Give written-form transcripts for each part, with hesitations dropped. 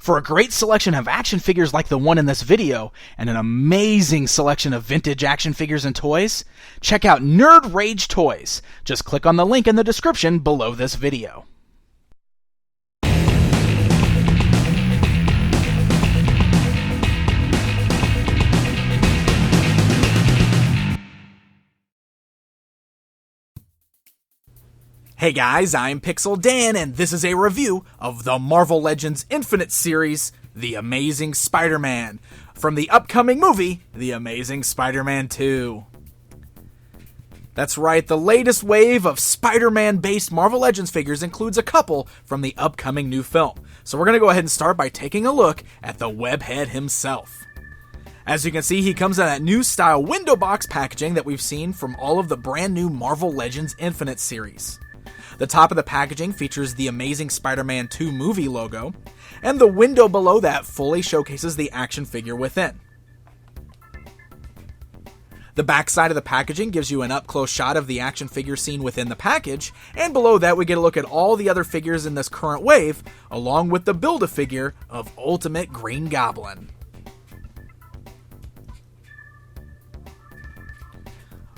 For a great selection of action figures like the one in this video, and an amazing selection of vintage action figures and toys, check out Nerd Rage Toys. Just click on the link in the description below this video. Hey guys, I'm Pixel Dan, and this is a review of the Marvel Legends Infinite series, The Amazing Spider-Man, from the upcoming movie, The Amazing Spider-Man 2. That's right, the latest wave of Spider-Man-based Marvel Legends figures includes a couple from the upcoming new film. So we're going to go ahead and start by taking a look at the Webhead himself. As you can see, he comes in that new style window box packaging that we've seen from all of the brand new Marvel Legends Infinite series. The top of the packaging features the Amazing Spider-Man 2 movie logo, and the window below that fully showcases the action figure within. The back side of the packaging gives you an up-close shot of the action figure seen within the package, and below that we get a look at all the other figures in this current wave, along with the Build-A-Figure of Ultimate Green Goblin.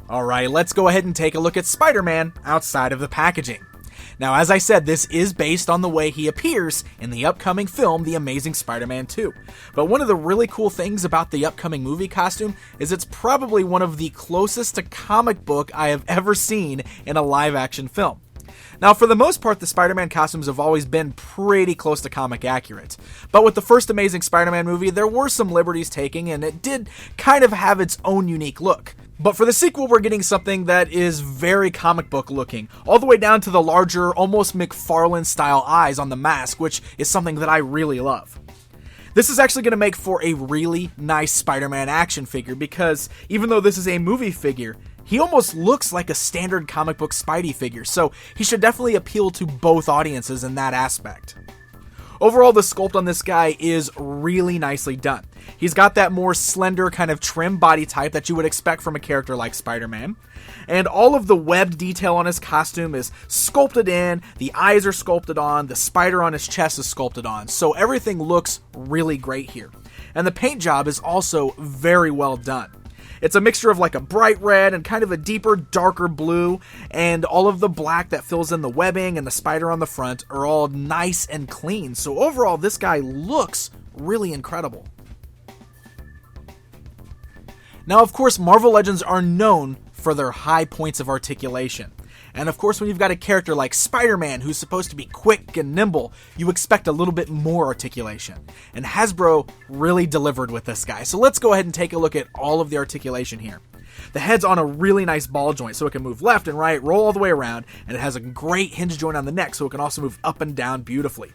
Alright, let's go ahead and take a look at Spider-Man outside of the packaging. Now, as I said, this is based on the way he appears in the upcoming film, The Amazing Spider-Man 2. But one of the really cool things about the upcoming movie costume is it's probably one of the closest to comic book I have ever seen in a live-action film. Now, for the most part, the Spider-Man costumes have always been pretty close to comic accurate. But with the first Amazing Spider-Man movie, there were some liberties taken, and it did kind of have its own unique look. But for the sequel, we're getting something that is very comic book looking, all the way down to the larger, almost McFarlane-style eyes on the mask, which is something that I really love. This is actually going to make for a really nice Spider-Man action figure, because even though this is a movie figure, he almost looks like a standard comic book Spidey figure, so he should definitely appeal to both audiences in that aspect. Overall, the sculpt on this guy is really nicely done. He's got that more slender kind of trim body type that you would expect from a character like Spider-Man. And all of the webbed detail on his costume is sculpted in, the eyes are sculpted on, the spider on his chest is sculpted on. So everything looks really great here. And the paint job is also very well done. It's a mixture of like a bright red and kind of a deeper, darker blue, and all of the black that fills in the webbing and the spider on the front are all nice and clean. So overall, this guy looks really incredible. Now, of course, Marvel Legends are known for their high points of articulation. And of course, when you've got a character like Spider-Man who's supposed to be quick and nimble, you expect a little bit more articulation. And Hasbro really delivered with this guy. So let's go ahead and take a look at all of the articulation here. The head's on a really nice ball joint, so it can move left and right, roll all the way around, and it has a great hinge joint on the neck, so it can also move up and down beautifully.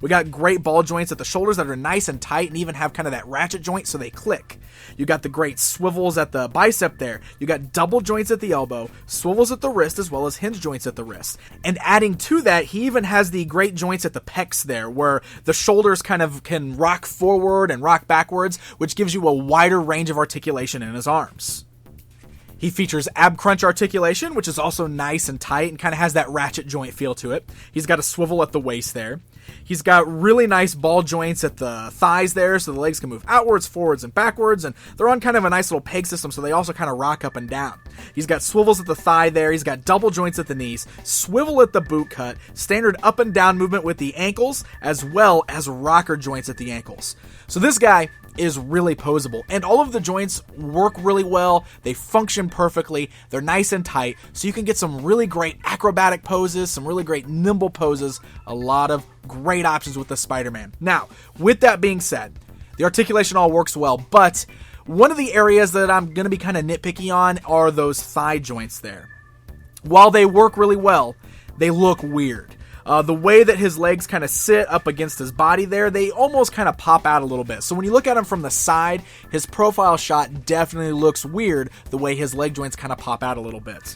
We got great ball joints at the shoulders that are nice and tight and even have kind of that ratchet joint so they click. You got the great swivels at the bicep there. You got double joints at the elbow, swivels at the wrist, as well as hinge joints at the wrist. And adding to that, he even has the great joints at the pecs there, where the shoulders kind of can rock forward and rock backwards, which gives you a wider range of articulation in his arms. He features ab crunch articulation, which is also nice and tight and kind of has that ratchet joint feel to it. He's got a swivel at the waist there. He's got really nice ball joints at the thighs there, so the legs can move outwards, forwards, and backwards, and they're on kind of a nice little peg system, so they also kind of rock up and down. He's got swivels at the thigh there, he's got double joints at the knees, swivel at the boot cut, standard up and down movement with the ankles, as well as rocker joints at the ankles. So this guy is really posable, and all of the joints work really well, they function perfectly, they're nice and tight, so you can get some really great acrobatic poses, some really great nimble poses, a lot of great options with the Spider-Man. Now, with that being said, the articulation all works well, but one of the areas that I'm going to be kind of nitpicky on are those thigh joints there. While they work really well, they look weird. The way that his legs kind of sit up against his body there, they almost kind of pop out a little bit. So when you look at him from the side, his profile shot definitely looks weird the way his leg joints kind of pop out a little bit.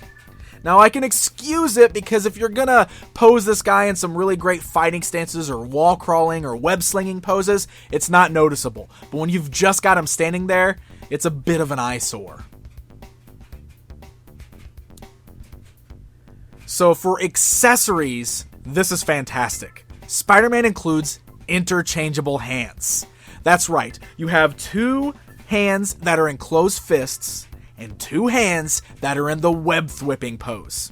Now, I can excuse it because if you're gonna pose this guy in some really great fighting stances or wall crawling or web slinging poses, it's not noticeable. But when you've just got him standing there, it's a bit of an eyesore. So for accessories, this is fantastic. Spider-Man includes interchangeable hands. That's right, you have two hands that are in closed fists and two hands that are in the web thwipping pose.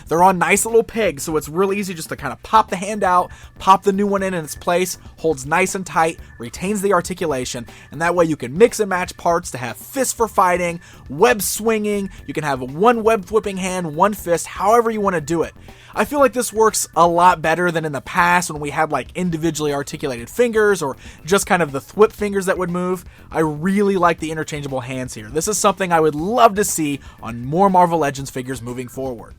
They're on nice little pegs, so it's real easy just to kind of pop the hand out, pop the new one in its place, holds nice and tight, retains the articulation, and that way you can mix and match parts to have fists for fighting, web swinging, you can have one web thwipping hand, one fist, however you want to do it. I feel like this works a lot better than in the past when we had like individually articulated fingers or just kind of the thwip fingers that would move. I really like the interchangeable hands here. This is something I would love to see on more Marvel Legends figures moving forward.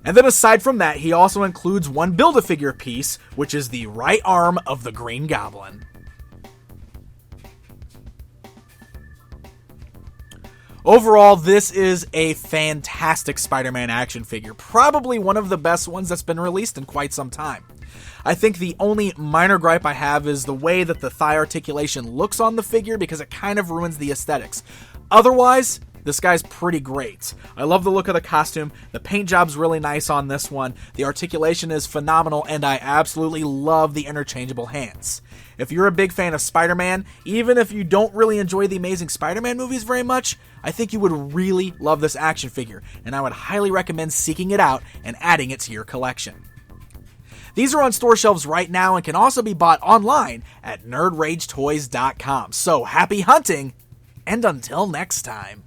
And then aside from that, he also includes one Build-A-Figure piece, which is the right arm of the Green Goblin. Overall, this is a fantastic Spider-Man action figure, probably one of the best ones that's been released in quite some time. I think the only minor gripe I have is the way that the thigh articulation looks on the figure because it kind of ruins the aesthetics. Otherwise, this guy's pretty great. I love the look of the costume, the paint job's really nice on this one, the articulation is phenomenal, and I absolutely love the interchangeable hands. If you're a big fan of Spider-Man, even if you don't really enjoy the Amazing Spider-Man movies very much, I think you would really love this action figure, and I would highly recommend seeking it out and adding it to your collection. These are on store shelves right now and can also be bought online at NerdRageToys.com. So happy hunting, and until next time.